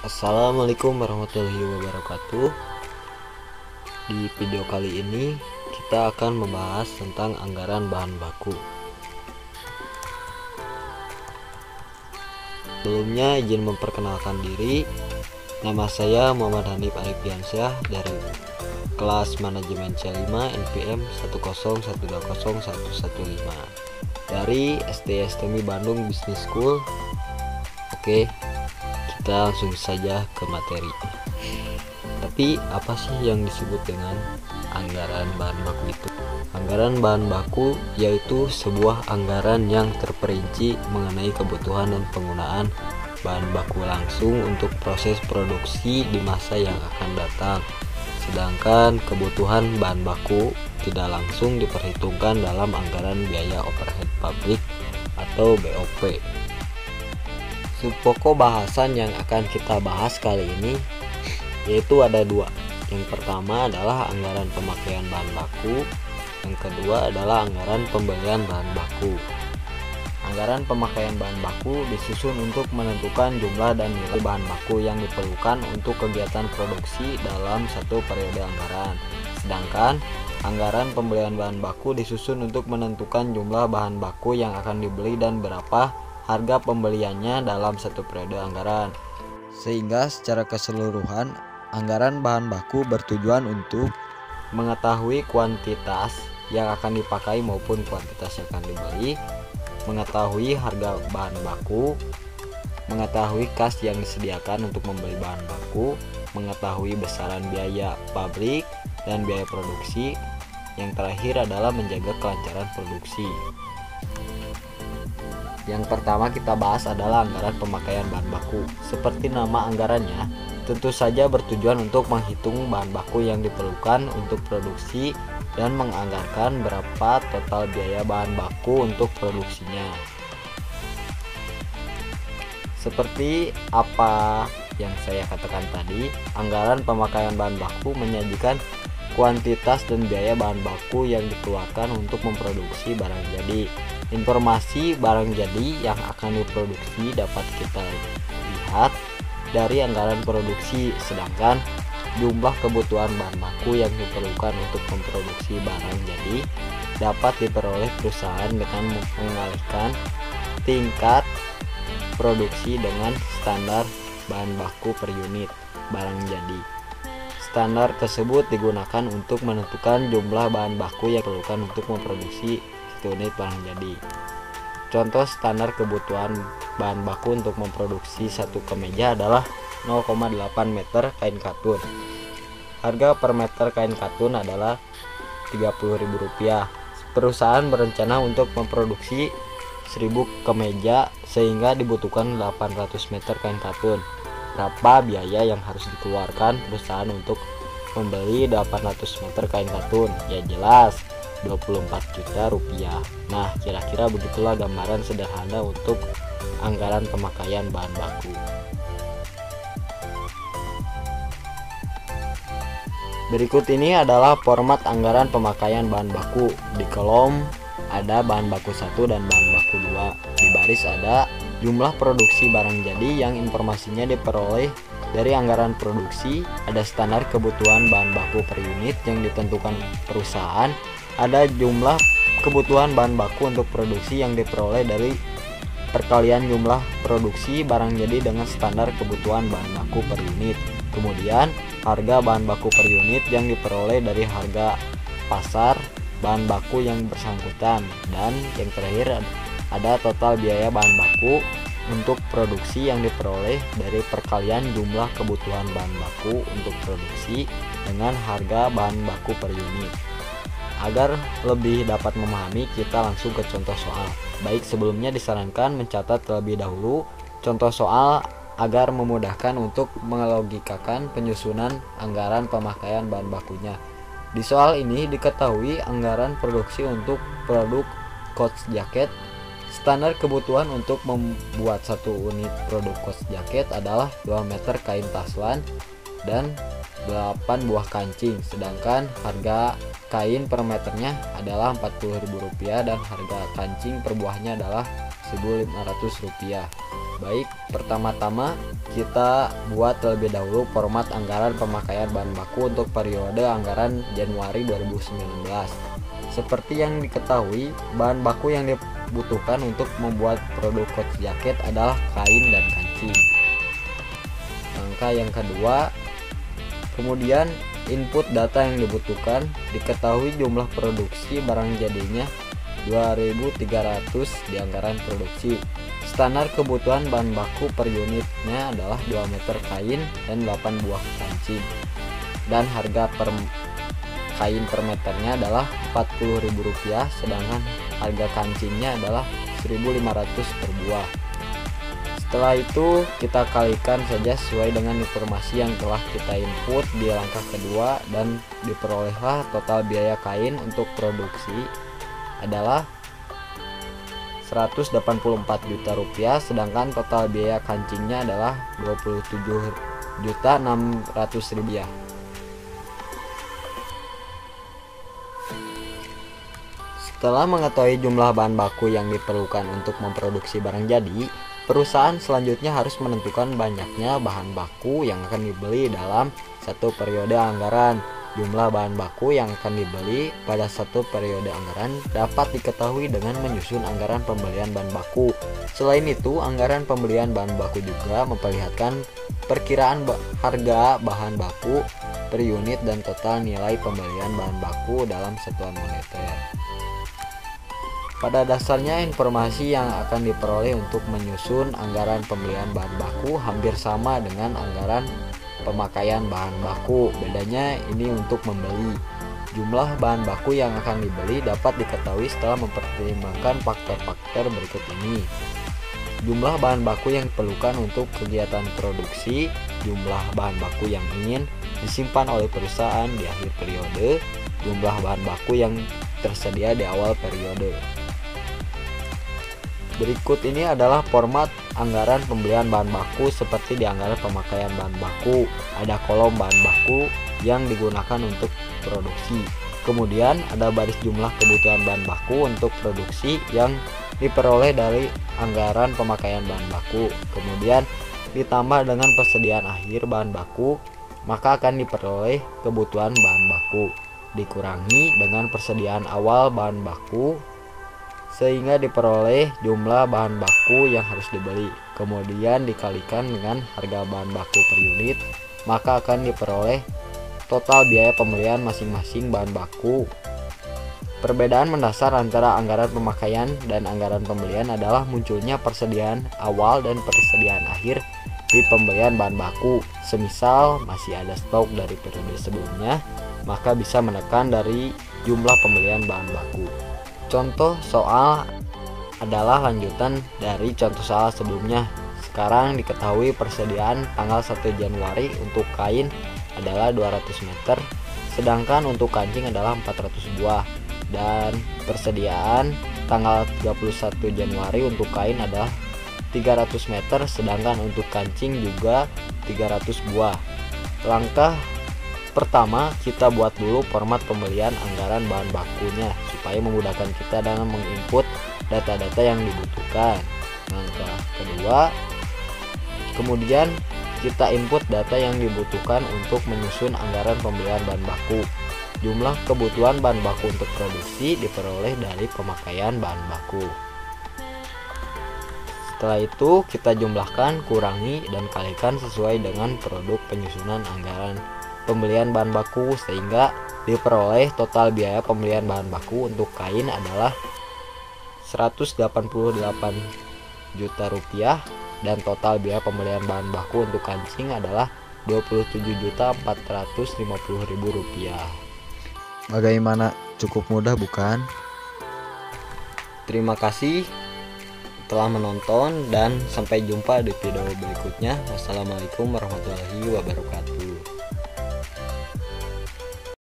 Assalamualaikum warahmatullahi wabarakatuh. Di video kali ini kita akan membahas tentang anggaran bahan baku. Sebelumnya izin memperkenalkan diri. Nama saya Muhammad Hanif Arifiansyah dari kelas manajemen C5 NPM 101201115 dari SD STMI Bandung Business School. Oke, kita langsung saja ke materi. Tapi apa sih yang disebut dengan anggaran bahan baku itu? Anggaran bahan baku yaitu sebuah anggaran yang terperinci mengenai kebutuhan dan penggunaan bahan baku langsung untuk proses produksi di masa yang akan datang. Sedangkan kebutuhan bahan baku tidak langsung diperhitungkan dalam anggaran biaya overhead pabrik atau BOP. Subpokok bahasan yang akan kita bahas kali ini yaitu ada dua. Yang pertama adalah anggaran pemakaian bahan baku, yang kedua adalah anggaran pembelian bahan baku. Anggaran pemakaian bahan baku disusun untuk menentukan jumlah dan nilai bahan baku yang diperlukan untuk kegiatan produksi dalam satu periode anggaran. Sedangkan anggaran pembelian bahan baku disusun untuk menentukan jumlah bahan baku yang akan dibeli dan berapa harga pembeliannya dalam satu periode anggaran. Sehingga secara keseluruhan anggaran bahan baku bertujuan untuk mengetahui kuantitas yang akan dipakai maupun kuantitas yang akan dibeli, mengetahui harga bahan baku, mengetahui kas yang disediakan untuk membeli bahan baku, mengetahui besaran biaya pabrik dan biaya produksi. Yang terakhir adalah menjaga kelancaran produksi. Yang pertama kita bahas adalah anggaran pemakaian bahan baku. Seperti nama anggarannya, tentu saja bertujuan untuk menghitung bahan baku yang diperlukan untuk produksi dan menganggarkan berapa total biaya bahan baku untuk produksinya. Seperti apa yang saya katakan tadi, anggaran pemakaian bahan baku menyajikan kuantitas dan biaya bahan baku yang dikeluarkan untuk memproduksi barang jadi. Informasi barang jadi yang akan diproduksi dapat kita lihat dari anggaran produksi, sedangkan jumlah kebutuhan bahan baku yang diperlukan untuk memproduksi barang jadi dapat diperoleh perusahaan dengan mengalihkan tingkat produksi dengan standar bahan baku per unit barang jadi. Standar tersebut digunakan untuk menentukan jumlah bahan baku yang diperlukan untuk memproduksi unit barang jadi. Contoh standar kebutuhan bahan baku untuk memproduksi satu kemeja adalah 0,8 meter kain katun. Harga per meter kain katun adalah Rp30.000. Perusahaan berencana untuk memproduksi 1000 kemeja sehingga dibutuhkan 800 meter kain katun. Berapa biaya yang harus dikeluarkan perusahaan untuk membeli 800 meter kain katun? Ya jelas, Rp24 juta. Nah, kira-kira begitulah gambaran sederhana untuk anggaran pemakaian bahan baku. Berikut ini adalah format anggaran pemakaian bahan baku. Di kolom ada bahan baku 1 dan bahan baku 2. Di baris ada jumlah produksi barang jadi yang informasinya diperoleh dari anggaran produksi. Ada standar kebutuhan bahan baku per unit yang ditentukan perusahaan. Ada jumlah kebutuhan bahan baku untuk produksi yang diperoleh dari perkalian jumlah produksi barang jadi dengan standar kebutuhan bahan baku per unit. Kemudian harga bahan baku per unit yang diperoleh dari harga pasar bahan baku yang bersangkutan. Dan yang terakhir ada total biaya bahan baku untuk produksi yang diperoleh dari perkalian jumlah kebutuhan bahan baku untuk produksi dengan harga bahan baku per unit. Agar lebih dapat memahami, kita langsung ke contoh soal. Baik, sebelumnya disarankan mencatat terlebih dahulu contoh soal agar memudahkan untuk melogikakan penyusunan anggaran pemakaian bahan bakunya. Di soal ini diketahui anggaran produksi untuk produk coach jaket. Standar kebutuhan untuk membuat satu unit produk coach jaket adalah 2 meter kain taslan dan 8 buah kancing, sedangkan harga kain per meternya adalah Rp40.000 dan harga kancing per buahnya adalah Rp1.500. Baik, pertama-tama kita buat terlebih dahulu format anggaran pemakaian bahan baku untuk periode anggaran Januari 2019. Seperti yang diketahui, bahan baku yang dibutuhkan untuk membuat produk coat jacket adalah kain dan kancing. Langkah yang kedua, kemudian input data yang dibutuhkan. Diketahui jumlah produksi barang jadinya 2.300 di anggaran produksi. Standar kebutuhan bahan baku per unitnya adalah 2 meter kain dan 8 buah kancing. Dan harga per kain per meternya adalah Rp40.000, sedangkan harga kancingnya adalah Rp1.500 per buah. Setelah itu kita kalikan saja sesuai dengan informasi yang telah kita input di langkah kedua, dan diperolehlah total biaya kain untuk produksi adalah Rp184 juta, sedangkan total biaya kancingnya adalah Rp27.600.000. Setelah mengetahui jumlah bahan baku yang diperlukan untuk memproduksi barang jadi, perusahaan selanjutnya harus menentukan banyaknya bahan baku yang akan dibeli dalam satu periode anggaran. Jumlah bahan baku yang akan dibeli pada satu periode anggaran dapat diketahui dengan menyusun anggaran pembelian bahan baku. Selain itu, anggaran pembelian bahan baku juga memperlihatkan perkiraan harga bahan baku per unit dan total nilai pembelian bahan baku dalam satuan moneter. Pada dasarnya, informasi yang akan diperoleh untuk menyusun anggaran pembelian bahan baku hampir sama dengan anggaran pemakaian bahan baku. Bedanya ini untuk membeli. Jumlah bahan baku yang akan dibeli dapat diketahui setelah mempertimbangkan faktor-faktor berikut ini. Jumlah bahan baku yang diperlukan untuk kegiatan produksi, jumlah bahan baku yang ingin disimpan oleh perusahaan di akhir periode, jumlah bahan baku yang tersedia di awal periode. Berikut ini adalah format anggaran pembelian bahan baku seperti di anggaran pemakaian bahan baku. Ada kolom bahan baku yang digunakan untuk produksi. Kemudian ada baris jumlah kebutuhan bahan baku untuk produksi yang diperoleh dari anggaran pemakaian bahan baku. Kemudian ditambah dengan persediaan akhir bahan baku, maka akan diperoleh kebutuhan bahan baku. Dikurangi dengan persediaan awal bahan baku, sehingga diperoleh jumlah bahan baku yang harus dibeli. Kemudian dikalikan dengan harga bahan baku per unit, maka akan diperoleh total biaya pembelian masing-masing bahan baku. Perbedaan mendasar antara anggaran pemakaian dan anggaran pembelian adalah munculnya persediaan awal dan persediaan akhir di pembelian bahan baku. Semisal masih ada stok dari periode sebelumnya, maka bisa menekan dari jumlah pembelian bahan baku. Contoh soal adalah lanjutan dari contoh soal sebelumnya. Sekarang diketahui persediaan tanggal 1 Januari untuk kain adalah 200 meter, sedangkan untuk kancing adalah 400 buah. Dan persediaan tanggal 31 Januari untuk kain adalah 300 meter, sedangkan untuk kancing juga 300 buah. Langkah pertama, kita buat dulu format pembelian anggaran bahan bakunya supaya memudahkan kita dalam menginput data-data yang dibutuhkan. Langkah kedua, kemudian kita input data yang dibutuhkan untuk menyusun anggaran pembelian bahan baku. Jumlah kebutuhan bahan baku untuk produksi diperoleh dari pemakaian bahan baku. Setelah itu kita jumlahkan, kurangi, dan kalikan sesuai dengan produk penyusunan anggaran pembelian bahan baku, sehingga diperoleh total biaya pembelian bahan baku untuk kain adalah Rp188 juta dan total biaya pembelian bahan baku untuk kancing adalah Rp27.450.000. Bagaimana? Cukup mudah bukan? Terima kasih telah menonton dan sampai jumpa di video berikutnya. Wassalamualaikum warahmatullahi wabarakatuh.